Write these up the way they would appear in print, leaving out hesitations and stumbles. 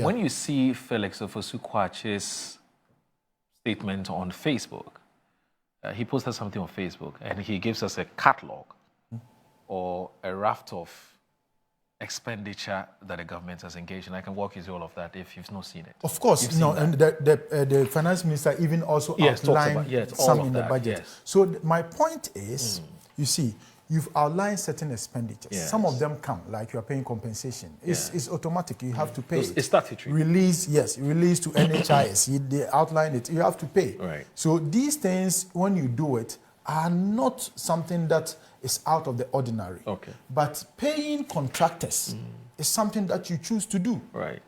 When you see Felix Ofosu-Kwakye's statement on Facebook, he posted something on Facebook and he gives us a catalog or a raft of expenditure that the government has engaged in. I can walk you through all of that if you've not seen it. Of course, and the finance minister even also outlined some in the budget. Yes. So my point is, you see, you've outlined certain expenditures. Yes. Some of them come, like you are paying compensation. It's automatic. You have to pay it. It's statutory. Release to NHIS. They outline it. You have to pay. Right. So these things, when you do it, are not something that is out of the ordinary. Okay. But paying contractors is something that you choose to do. Right.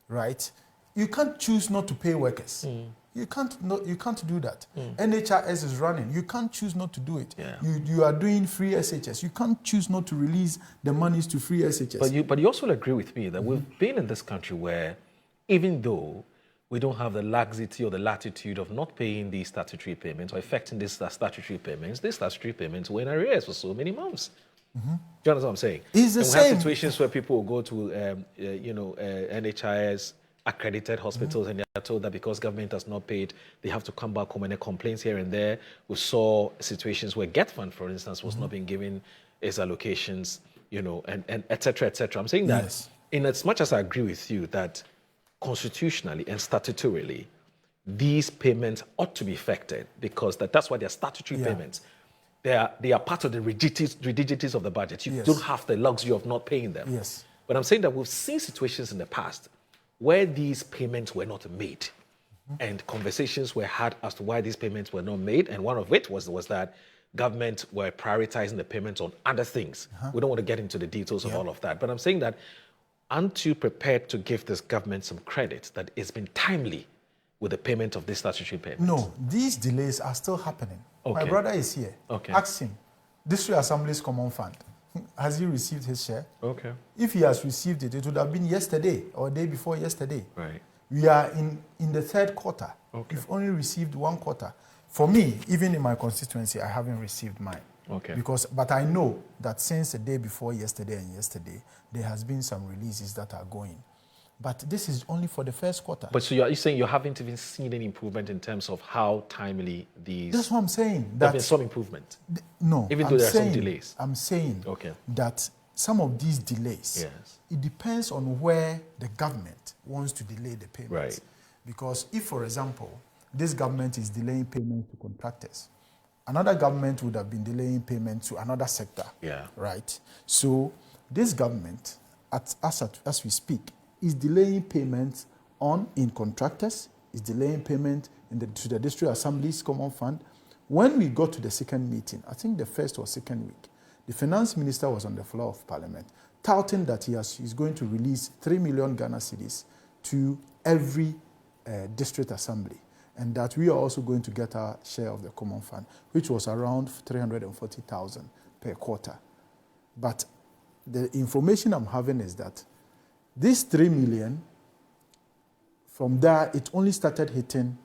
Right. You can't choose not to pay workers. You can't do that. NHIS is running. You can't choose not to do it. Yeah. You are doing free SHS. You can't choose not to release the monies to free SHS. But you also agree with me that we've been in this country where, even though we don't have the laxity or the latitude of not paying these statutory payments or affecting these statutory payments were in arrears for so many months. Do you understand what I'm saying? It's the same. We have situations where people will go to, NHIS accredited hospitals and they are told that because government has not paid, they have to come back home, and there are complaints here and there. We saw situations where Get Fund, for instance, was not being given its allocations, and et cetera, et cetera. I'm saying that in as much as I agree with you that constitutionally and statutorily, these payments ought to be effected because that's why they're statutory payments. They are part of the rigidities of the budget. You don't have the luxury of not paying them. Yes. But I'm saying that we've seen situations in the past where these payments were not made, and conversations were had as to why these payments were not made, and one of it was that government were prioritizing the payments on other things. We don't want to get into the details of all of that, but I'm saying that aren't you prepared to give this government some credit that it's been timely with the payment of these statutory payments? No, these delays are still happening. My brother is here. Ask him. District Assembly's Common Fund. Has he received his share? Okay. If he has received it, it would have been yesterday or day before yesterday. Right. We are in the third quarter. We've only received one quarter. For me, even in my constituency, I haven't received mine. But I know that since the day before yesterday and yesterday, there has been some releases that are going. But this is only for the first quarter. But so you're saying you haven't even seen any improvement in terms of how timely these... That's what I'm saying. There's been some improvement? No. Even though there are some delays? I'm saying that some of these delays, it depends on where the government wants to delay the payments. Right. Because if, for example, this government is delaying payments to contractors, another government would have been delaying payment to another sector. Right? So this government, as we speak, is delaying payments in contractors, is delaying payment to the District Assembly's Common Fund. When we got to the second meeting, I think the first or second week, the finance minister was on the floor of parliament touting that he's going to release 3 million Ghana cedis to every district assembly, and that we are also going to get our share of the Common Fund, which was around 340,000 per quarter. But the information I'm having is that this 3 million, from there, it only started hitting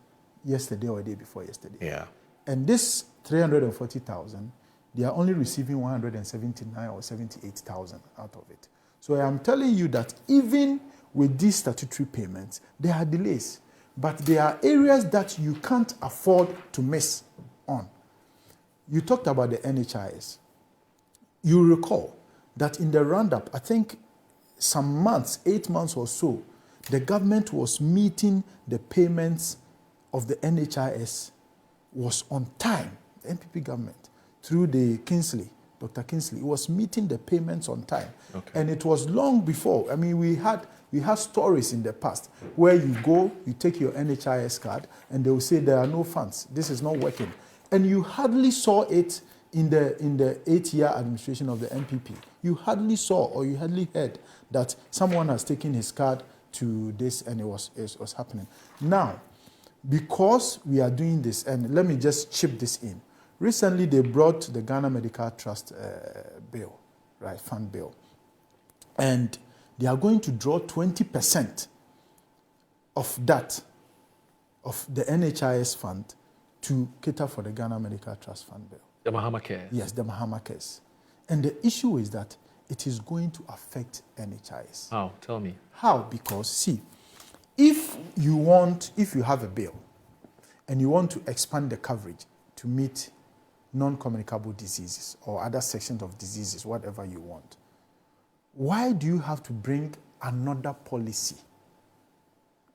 yesterday or the day before yesterday. And this 340,000, they are only receiving 179 or 78,000 out of it. So I am telling you that even with these statutory payments, there are delays. But there are areas that you can't afford to miss on. You talked about the NHIS. You recall that in the roundup, I think some months, 8 months or so, the government was meeting the payments of the NHIS was on time. The NPP government, through the Dr. Kingsley, was meeting the payments on time. And it was long before. I mean, we had stories in the past where you go, you take your NHIS card, and they will say there are no funds. This is not working. And you hardly saw it in the 8-year administration of the NPP. You hardly saw or you hardly heard that someone has taken his card to this and it was happening. Now, because we are doing this, and let me just chip this in. Recently, they brought the Ghana Medical Trust bill, right, fund bill. And they are going to draw 20% of that, of the NHIS fund, to cater for the Ghana Medical Trust fund bill. The Mahama Care? Yes, the Mahama Cares. And the issue is that it is going to affect NHIS. How? Tell me. How? Because, see, if you have a bill and you want to expand the coverage to meet non-communicable diseases or other sections of diseases, whatever you want, why do you have to bring another policy,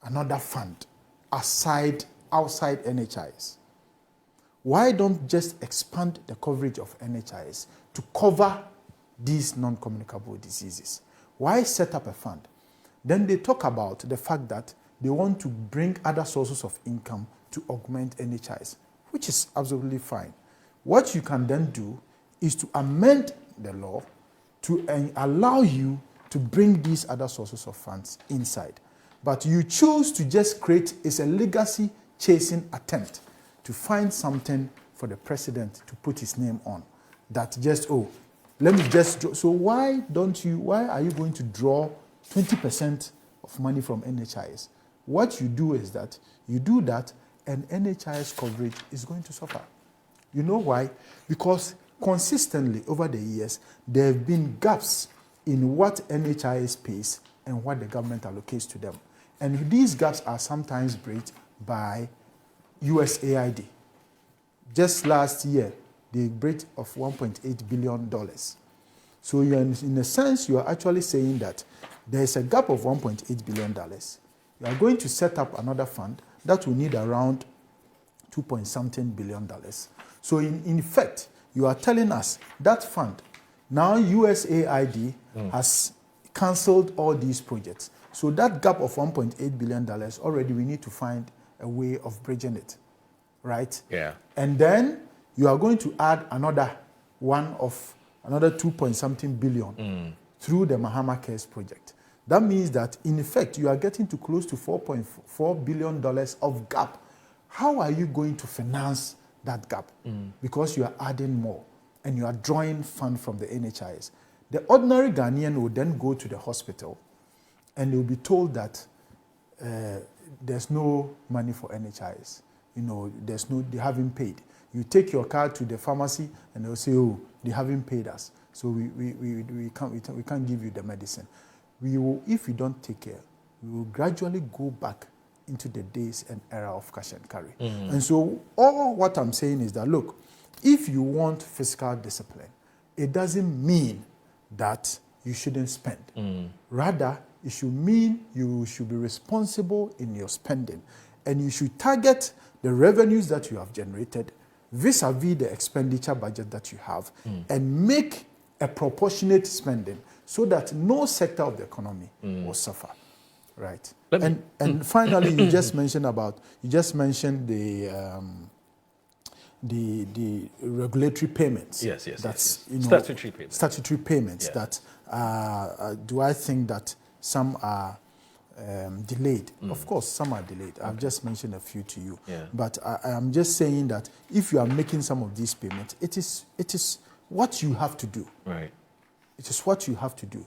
another fund outside NHIS? Why don't just expand the coverage of NHIS to cover these non-communicable diseases? Why set up a fund? Then they talk about the fact that they want to bring other sources of income to augment NHIS, which is absolutely fine. What you can then do is to amend the law to allow you to bring these other sources of funds inside. But you choose to just create, it's a legacy chasing attempt to find something for the president to put his name on. That just, let me just draw. So why are you going to draw 20% of money from NHIS? What you do is that you do that and NHIS coverage is going to suffer. You know why? Because consistently over the years, there have been gaps in what NHIS pays and what the government allocates to them. And these gaps are sometimes bridged by USAID. Just last year, they bridged of $1.8 billion. So in a sense, you are actually saying that there is a gap of $1.8 billion. You are going to set up another fund that will need around $2.something billion. So in effect, you are telling us that fund, now USAID has cancelled all these projects. So that gap of $1.8 billion, already we need to find a way of bridging it, right? Yeah. And then you are going to add another 2.something billion through the Mahama Care project. That means that, in effect, you are getting to close to $4.4 billion of gap. How are you going to finance that gap? Because you are adding more and you are drawing funds from the NHIS. The ordinary Ghanaian will then go to the hospital and they will be told that there's no money for NHIS. They haven't paid. You take your car to the pharmacy and they'll say, they haven't paid us. So we can't give you the medicine. If we don't take care, we will gradually go back into the days and era of cash and carry. And so all what I'm saying is that, look, if you want fiscal discipline, it doesn't mean that you shouldn't spend. Rather, it should mean you should be responsible in your spending. And you should target the revenues that you have generated vis-a-vis the expenditure budget that you have and make a proportionate spending so that no sector of the economy will suffer, right? And finally, you just mentioned the regulatory payments. Yes. That's statutory payments. Statutory payments that do I think that some are delayed? Of course, some are delayed. I've just mentioned a few to you. But I am just saying that if you are making some of these payments, it is what you have to do. Right. It is what you have to do.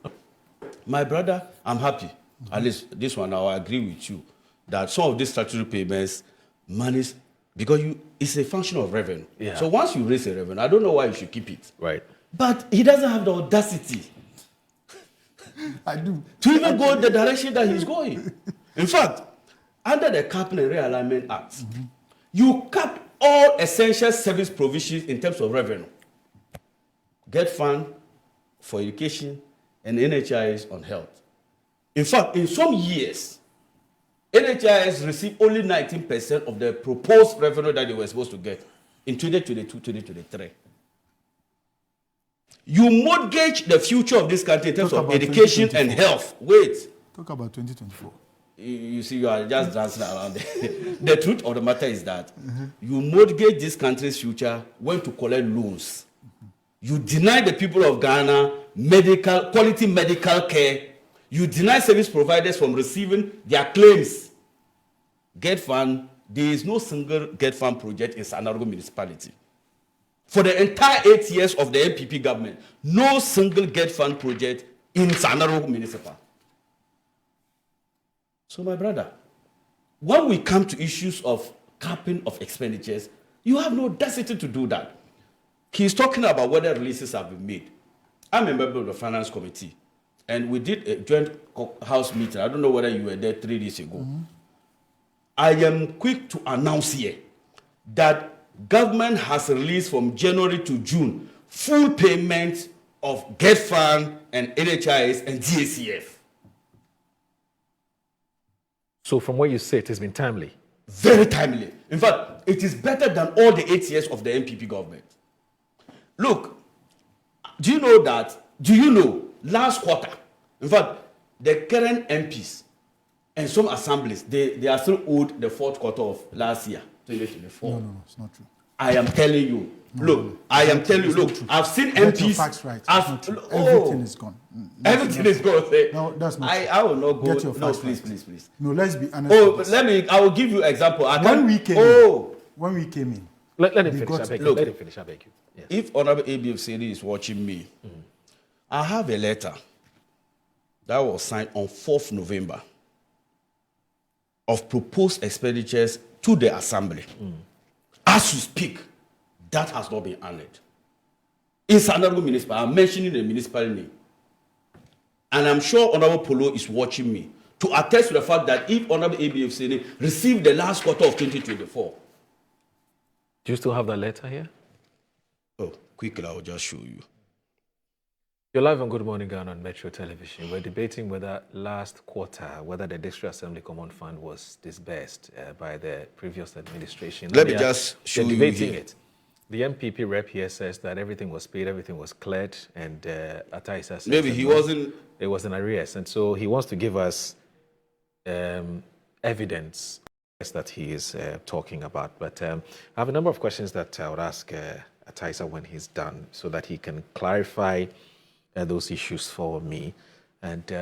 My brother, I'm happy. At least this one, I'll agree with you that some of these statutory payments manage because it's a function of revenue. Yeah. So once you raise a revenue, I don't know why you should keep it. Right. But he doesn't have the audacity I do. to even go the direction that he's going. In fact, under the Capping and Realignment Act, you cap all essential service provisions in terms of revenue. Get fund for education and NHIS on health. In fact, in some years, NHIS received only 19% of the proposed revenue that they were supposed to get in 2022, 2023. You mortgage the future of this country in terms of education and health. Wait. Talk about 2024. You see, you are just dancing around. The truth of the matter is that you mortgage this country's future when to collect loans. You deny the people of Ghana quality medical care. You deny service providers from receiving their claims. Get Fund, there is no single Get Fund project in Sanargo municipality. For the entire 8 years of the NPP government, no single Get Fund project in Sanargo municipal. So my brother, when we come to issues of capping of expenditures, you have no audacity to do that. He's talking about whether releases have been made. I'm a member of the Finance Committee, and we did a joint house meeting. I don't know whether you were there 3 days ago. I am quick to announce here that government has released from January to June full payment of Gov't Fund and NHIS and DACF. So from where you sit, it's been timely. Very timely. In fact, it is better than all the 8 years of the NPP government. Look, do you know last quarter, in fact, the current MPs and some assemblies, they are still owed the fourth quarter of last year, 2024. No, it's not true. I am telling you. I am telling you. Look, I've seen Get MPs. your facts right. Everything is gone. Everything is gone. No, that's not true. I will not go. Get your No, facts right. please. No, let's be honest. I will give you example. When we came in, Let him finish. I beg you. Look. Let him finish. I beg you. Yes. If Honorable ABF Seri is watching me, I have a letter that was signed on 4th November of proposed expenditures to the Assembly. As you speak, that has not been honored. In Sanargo Municipal, I'm mentioning the municipal name. And I'm sure Honorable Polo is watching me to attest to the fact that if Honorable ABF Seri received the last quarter of 2024. Do you still have that letter here? Oh, quickly, I'll just show you. You're live on Good Morning Ghana on Metro Television. We're debating whether last quarter, whether the District Assembly Common Fund was disbursed by the previous administration. Let me just show you debating here. it. The NPP rep here says that everything was paid, everything was cleared, and Ataisa says Maybe he wasn't. It was an arrears, and so he wants to give us evidence that he is talking about. But I have a number of questions that I would ask Ataisa when he's done, so that he can clarify those issues for me. And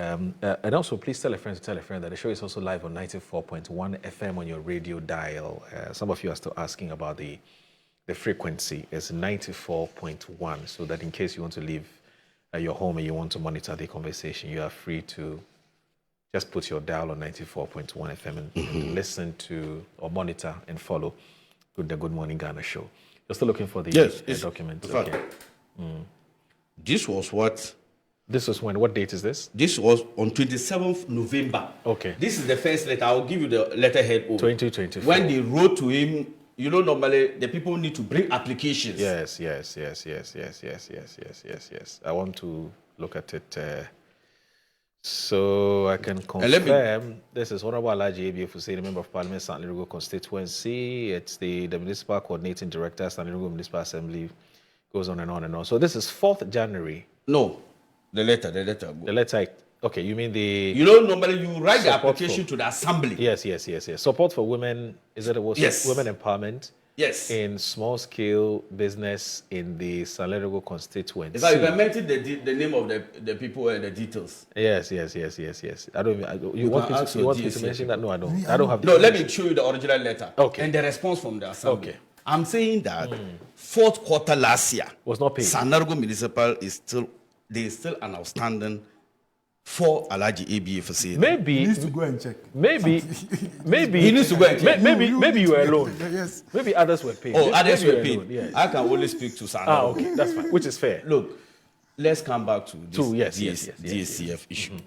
also, please tell a friend that the show is also live on 94.1 FM on your radio dial. Some of you are still asking about the frequency. It's 94.1, so that in case you want to leave your home and you want to monitor the conversation, you are free to just put your dial on 94.1 FM and listen to or monitor and follow the Good Morning Ghana show. You're still looking for the document. Okay. This was what? This was when? What date is this? This was on 27th November. Okay. This is the first letter. I'll give you the letterhead. 2024. When they wrote to him, normally the people need to bring applications. Yes. I want to look at it so I can confirm. This is Honorable Alaji Abi Fuseni, Member of Parliament, St. Lugo constituency. It's the Municipal Coordinating Director, St. Lugo Municipal Assembly. Goes on and on and on. So this is 4th January. No, the letter. The letter. Okay, you mean the... normally you write the application to the Assembly. Yes. Support for women, Yes. Women empowerment? Yes. In small-scale business in the San Lerogo constituency. If I mentioned the name of the people and the details. Yes. You want me to mention that? No, I don't. I don't have. No, let me show you the original letter. Okay. And the response from the Assembly. Okay. I'm saying that fourth quarter last year was not paid. San Lerogo Municipal is still an outstanding for Alaji ABA for saying. Maybe he needs to go and check. Maybe he needs to go and check. Maybe you were alone. Yes. Maybe others were paid. Oh, others were paid. Alone, yes. I can only speak to San Lerogo. Okay, that's fine. Which is fair. Look, let's come back to this DACF issue.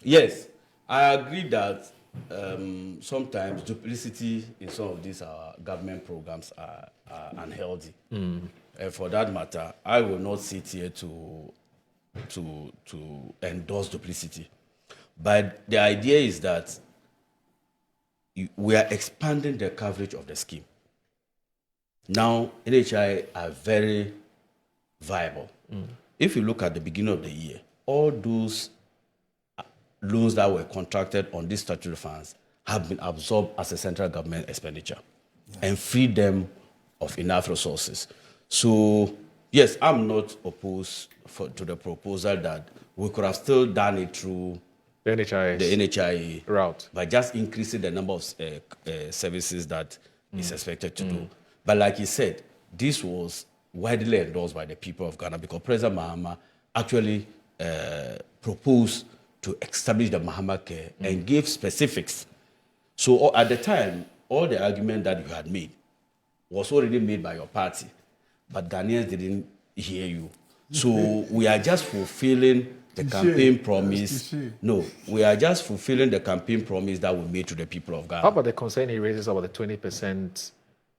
Yes, I agree that sometimes duplicity in some of these government programs are unhealthy. For that matter, I will not sit here to endorse duplicity. But the idea is that we are expanding the coverage of the scheme. Now, NHI are very viable. If you look at the beginning of the year, all those loans that were contracted on these statutory funds have been absorbed as a central government expenditure and freed them of enough resources. So, yes, I'm not opposed to the proposal that we could have still done it through the NHI route by just increasing the number of services that is expected to do. But like you said, this was widely endorsed by the people of Ghana because President Mahama actually proposed to establish the Mahama Care and gave specifics. So at the time, all the argument that you had made was already made by your party, but Ghanaians didn't hear you. So we are just fulfilling the campaign promise. No, we are just fulfilling the campaign promise that we made to the people of Ghana. How about the concern he raises about the 20%,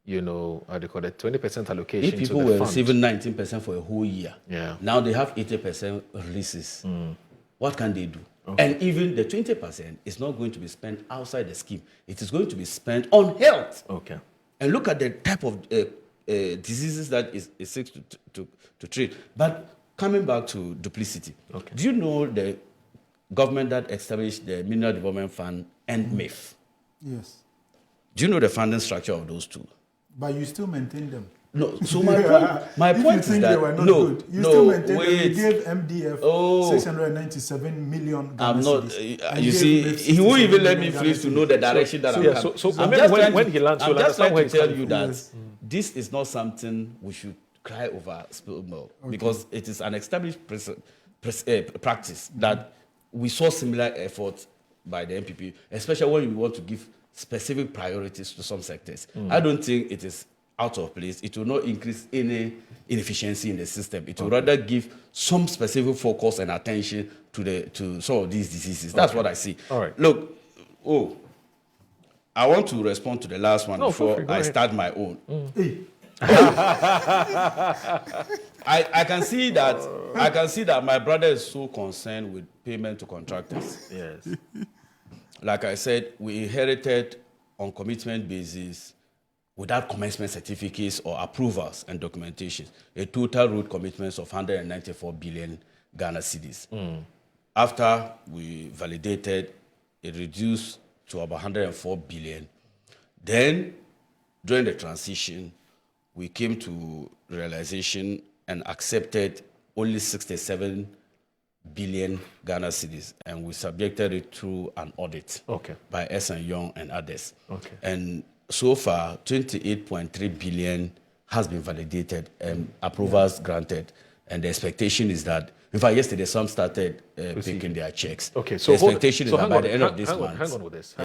you know, how do you call it, 20% allocation if people to the were fund? receiving 19% for a whole year, yeah, now they have 80% releases. What can they do? Okay. And even the 20% is not going to be spent outside the scheme. It is going to be spent on health. Okay. And look at the type of diseases that is seeks to treat. But coming back to duplicity, okay. Do you know the government that established the Mineral Development Fund and MIF? Yes. Do you know the funding structure of those two? But you still maintain them. No, so my point is that good. You still maintain them. You gave MDF 697 million. I'm not. You see, he won't even let me free to know the direction that I'm coming. So I'm just trying to tell you that this is not something we should cry over because it is an established practice that we saw similar efforts by the NPP, especially when we want to give specific priorities to some sectors. I don't think it is out of place. It will not increase any inefficiency in the system. It will rather give some specific focus and attention to some of these diseases. That's what I see. All right. Look, I want to respond to the last one before I start my own. I can see that my brother is so concerned with payment to contractors. Yes. Like I said, we inherited on commitment basis without commencement certificates or approvals and documentation, a total road commitments of 194 billion Ghana cedis. After we validated, it reduced to about 104 billion. Then, during the transition, we came to realization and accepted only 67 billion Ghana cedis, and we subjected it to an audit by S and Young and others. And so far, 28.3 billion has been validated and approvals granted. And the expectation is that, in fact, yesterday some started picking their checks. Okay, so the expectation is that by the end of this month, hang on with this.